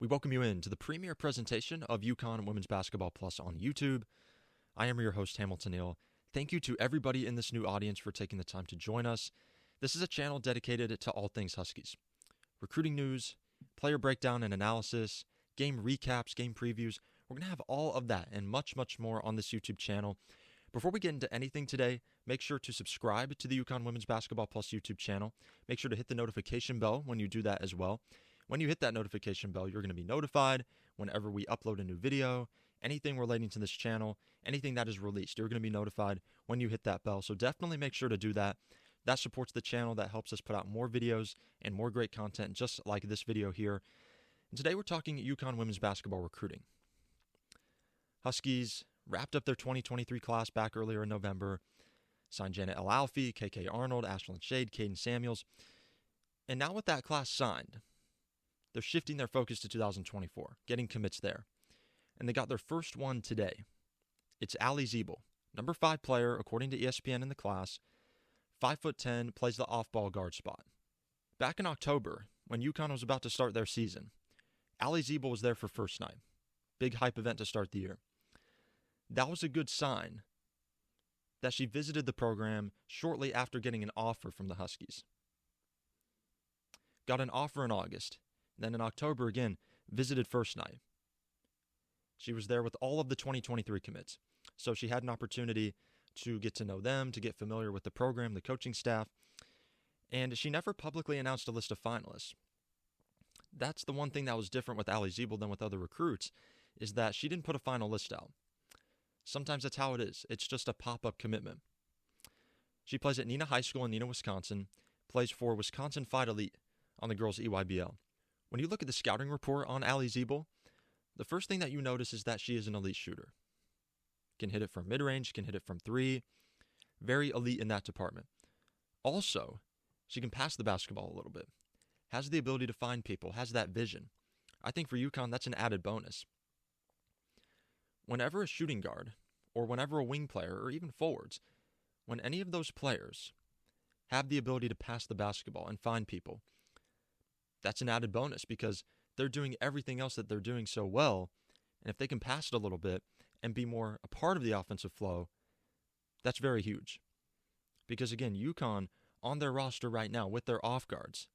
We welcome you in to the premiere presentation of UConn Women's Basketball Plus on YouTube. I am your host, Hamilton Neal. Thank you to everybody in this new audience for taking the time to join us. This is a channel dedicated to all things Huskies. Recruiting news, player breakdown and analysis, game recaps, game previews. We're going to have all of that and much, much more on this YouTube channel. Before we get into anything today, make sure to subscribe to the UConn Women's Basketball Plus YouTube channel. Make sure to hit the notification bell when you do that as well. When you hit that notification bell, you're going to be notified whenever we upload a new video, anything relating to this channel, anything that is released. You're going to be notified when you hit that bell. So definitely make sure to do that. That supports the channel. That helps us put out more videos and more great content just like this video here. And today we're talking UConn women's basketball recruiting. Huskies wrapped up their 2023 class back earlier in November, signed Janet Alalfi, KK Arnold, Ashlyn Shade, Caden Samuels. And now with that class signed, they're shifting their focus to 2024, getting commits there. And they got their first one today. It's Allie Ziebell, number 5 player according to ESPN in the class, 5'10", plays the off-ball guard spot. Back in October, when UConn was about to start their season, Allie Ziebell was there for first night. Big hype event to start the year. That was a good sign that she visited the program shortly after getting an offer from the Huskies. Got an offer in August. Then in October again, visited first night. She was there with all of the 2023 commits. So she had an opportunity to get to know them, to get familiar with the program, the coaching staff. And she never publicly announced a list of finalists. That's the one thing that was different with Allie Ziebell than with other recruits, is that she didn't put a final list out. Sometimes that's how it is. It's just a pop-up commitment. She plays at Neenah High School in Neenah, Wisconsin, plays for Wisconsin Fight Elite on the girls' EYBL. When you look at the scouting report on Allie Ziebell, the first thing that you notice is that she is an elite shooter. Can hit it from midrange, can hit it from 3. Very elite in that department. Also, she can pass the basketball a little bit. Has the ability to find people, has that vision. I think for UConn, that's an added bonus. Whenever a shooting guard, or whenever a wing player, or even forwards, when any of those players have the ability to pass the basketball and find people, that's an added bonus because they're doing everything else that they're doing so well. And if they can pass it a little bit and be more a part of the offensive flow, that's very huge. Because again, UConn on their roster right now with their off guards,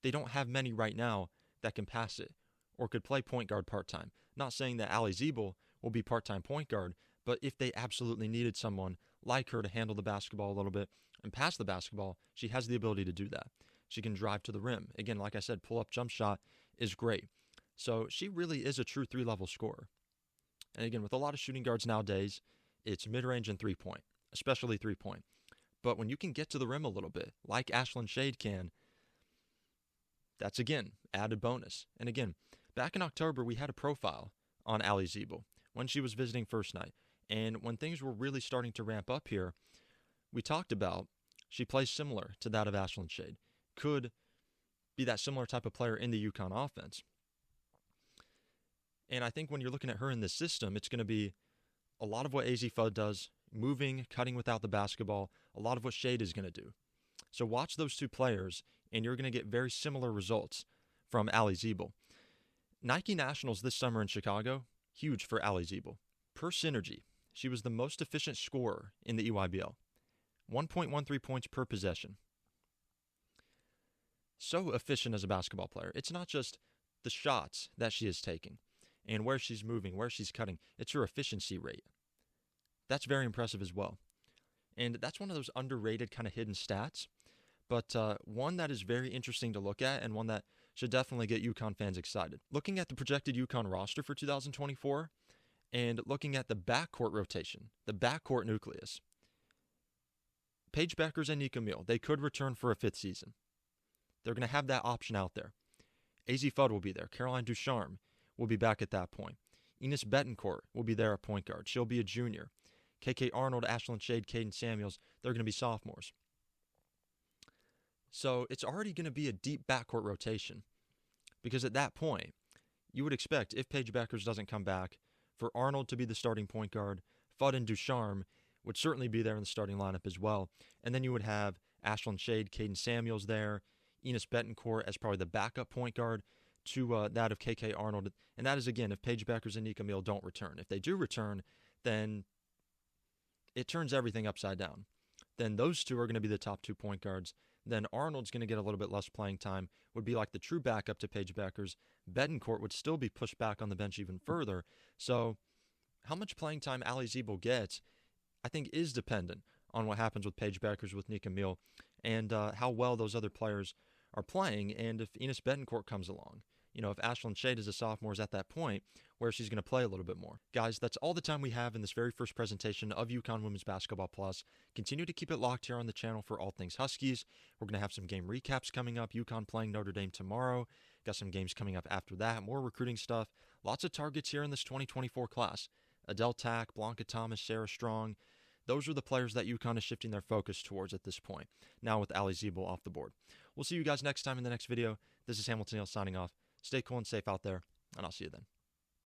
they don't have many right now that can pass it or could play point guard part-time. Not saying that Allie Ziebell will be part-time point guard, but if they absolutely needed someone like her to handle the basketball a little bit and pass the basketball, she has the ability to do that. She can drive to the rim. Again, like I said, pull-up jump shot is great. So she really is a true 3-level scorer. And again, with a lot of shooting guards nowadays, it's mid-range and 3-point, especially 3-point. But when you can get to the rim a little bit, like Ashlyn Shade can, that's, again, added bonus. And again, back in October, we had a profile on Allie Ziebell when she was visiting first night. And when things were really starting to ramp up here, we talked about she plays similar to that of Ashlyn Shade. Could be that similar type of player in the UConn offense. And I think when you're looking at her in this system, it's going to be a lot of what AZ Fudd does, moving, cutting without the basketball, a lot of what Shade is going to do. So watch those two players, and you're going to get very similar results from Allie Ziebell. Nike Nationals this summer in Chicago, huge for Allie Ziebell. Per synergy, she was the most efficient scorer in the EYBL. 1.13 points per possession. So efficient as a basketball player. It's not just the shots that she is taking and where she's moving, where she's cutting. It's her efficiency rate. That's very impressive as well. And that's one of those underrated kind of hidden stats, but one that is very interesting to look at and one that should definitely get UConn fans excited. Looking at the projected UConn roster for 2024 and looking at the backcourt rotation, the backcourt nucleus, Paige Bueckers and Nika Meal, they could return for a 5th season. They're going to have that option out there. AZ Fudd will be there. Caroline Ducharme will be back at that point. Enos Betancourt will be there at point guard. She'll be a junior. KK Arnold, Ashlyn Shade, Caden Samuels, they're going to be sophomores. So it's already going to be a deep backcourt rotation because at that point, you would expect, if Paige Bueckers doesn't come back, for Arnold to be the starting point guard. Fudd and Ducharme would certainly be there in the starting lineup as well. And then you would have Ashlyn Shade, Caden Samuels there, Enos Betancourt as probably the backup point guard. to that of KK Arnold, and that is, again, if Paige Bueckers and Nika Meal don't return. If they do return, then it turns everything upside down. Then those two are going to be the top 2 point guards. Then Arnold's going to get a little bit less playing time, would be like the true backup to Paige Bueckers. Betancourt would still be pushed back on the bench even further. So how much playing time Allie Ziebell gets, I think, is dependent on what happens with Paige Bueckers, with Nika Meal, and how well those other players are playing, and if Enes Betancourt comes along. If Ashlyn Shade is a sophomore, is at that point where she's going to play a little bit more. Guys, that's all the time we have in this very first presentation of UConn Women's Basketball Plus. Continue to keep it locked here on the channel for all things Huskies. We're going to have some game recaps coming up. UConn playing Notre Dame tomorrow. Got some games coming up after that. More recruiting stuff. Lots of targets here in this 2024 class. Adele Tack, Blanca Thomas, Sarah Strong. Those are the players that UConn is shifting their focus towards at this point. Now with Allie Ziebell off the board. We'll see you guys next time in the next video. This is Hamilton Hill signing off. Stay cool and safe out there, and I'll see you then.